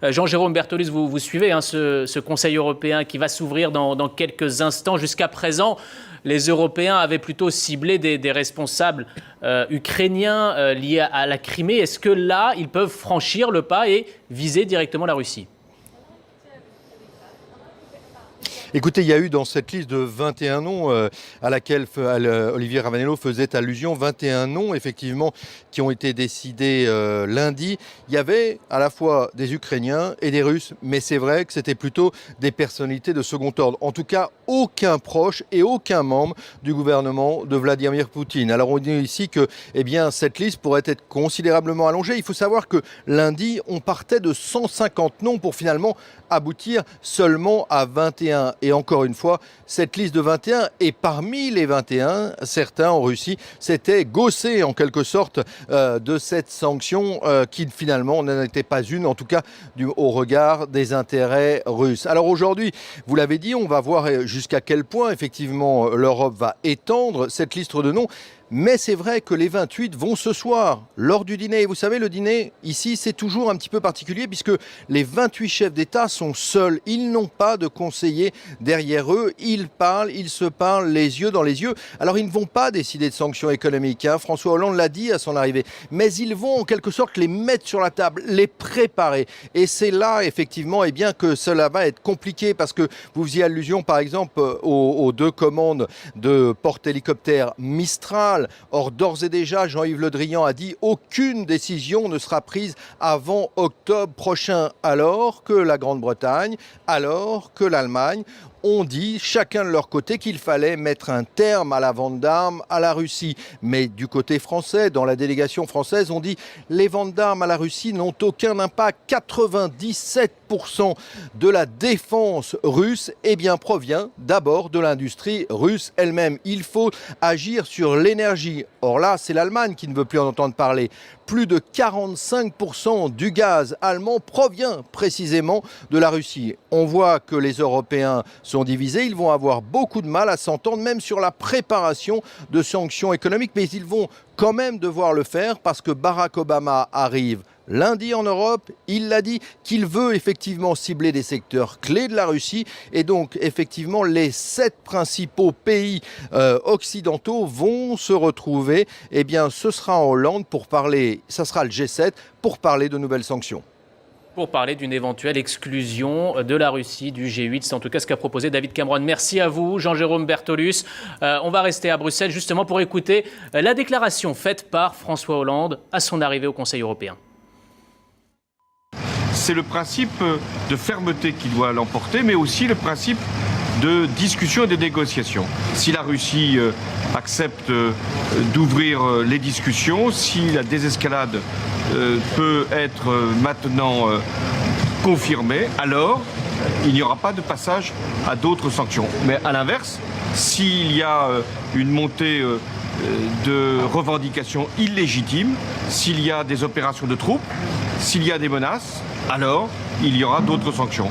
Jean-Jérôme Bertolus, vous suivez hein, ce Conseil européen qui va s'ouvrir dans quelques instants. Jusqu'à présent, les Européens avaient plutôt ciblé des responsables ukrainiens liés à la Crimée. Est-ce que là, ils peuvent franchir le pas et viser directement la Russie ? Écoutez, il y a eu dans cette liste de 21 noms à laquelle Olivier Ravanello faisait allusion, 21 noms effectivement qui ont été décidés lundi. Il y avait à la fois des Ukrainiens et des Russes, mais c'est vrai que c'était plutôt des personnalités de second ordre. En tout cas, aucun proche et aucun membre du gouvernement de Vladimir Poutine. Alors on dit ici que cette liste pourrait être considérablement allongée. Il faut savoir que lundi, on partait de 150 noms pour finalement aboutir seulement à 21. Et encore une fois, cette liste de 21, et parmi les 21, certains en Russie s'étaient gaussés en quelque sorte de cette sanction qui finalement n'en était pas une, en tout cas au regard des intérêts russes. Alors aujourd'hui, vous l'avez dit, on va voir jusqu'à quel point effectivement l'Europe va étendre cette liste de noms. Mais c'est vrai que les 28 vont ce soir, lors du dîner. Et vous savez, le dîner, ici, c'est toujours un petit peu particulier puisque les 28 chefs d'État sont seuls. Ils n'ont pas de conseillers derrière eux. Ils parlent, ils se parlent les yeux dans les yeux. Alors, ils ne vont pas décider de sanctions économiques. Hein. François Hollande l'a dit à son arrivée. Mais ils vont, en quelque sorte, les mettre sur la table, les préparer. Et c'est là, effectivement, que cela va être compliqué parce que vous faisiez allusion, par exemple, aux deux commandes de porte-hélicoptères Mistral. Or, d'ores et déjà, Jean-Yves Le Drian a dit aucune décision ne sera prise avant octobre prochain, alors que la Grande-Bretagne, alors que l'Allemagne ont dit chacun de leur côté qu'il fallait mettre un terme à la vente d'armes à la Russie. Mais du côté français, dans la délégation française, on dit les ventes d'armes à la Russie n'ont aucun impact. 97% de la défense russe provient d'abord de l'industrie russe elle-même. Il faut agir sur l'énergie. Or là, c'est l'Allemagne qui ne veut plus en entendre parler. Plus de 45% du gaz allemand provient précisément de la Russie. On voit que les Européens sont divisés. Ils vont avoir beaucoup de mal à s'entendre, même sur la préparation de sanctions économiques. Mais ils vont quand même devoir le faire parce que Barack Obama arrive lundi en Europe. Il l'a dit qu'il veut effectivement cibler des secteurs clés de la Russie. Et donc, effectivement, les 7 principaux pays occidentaux vont se retrouver. Ce sera en Hollande pour parler, ça sera le G7, pour parler de nouvelles sanctions. Pour parler d'une éventuelle exclusion de la Russie du G8. C'est en tout cas ce qu'a proposé David Cameron. Merci à vous, Jean-Jérôme Bertolus. On va rester à Bruxelles justement pour écouter la déclaration faite par François Hollande à son arrivée au Conseil européen. C'est le principe de fermeté qui doit l'emporter, mais aussi le principe de discussion et de négociation. Si la Russie accepte d'ouvrir les discussions, si la désescalade peut être maintenant confirmée, alors il n'y aura pas de passage à d'autres sanctions. Mais à l'inverse, s'il y a une montée de revendications illégitimes, s'il y a des opérations de troupes, s'il y a des menaces, alors il y aura d'autres sanctions.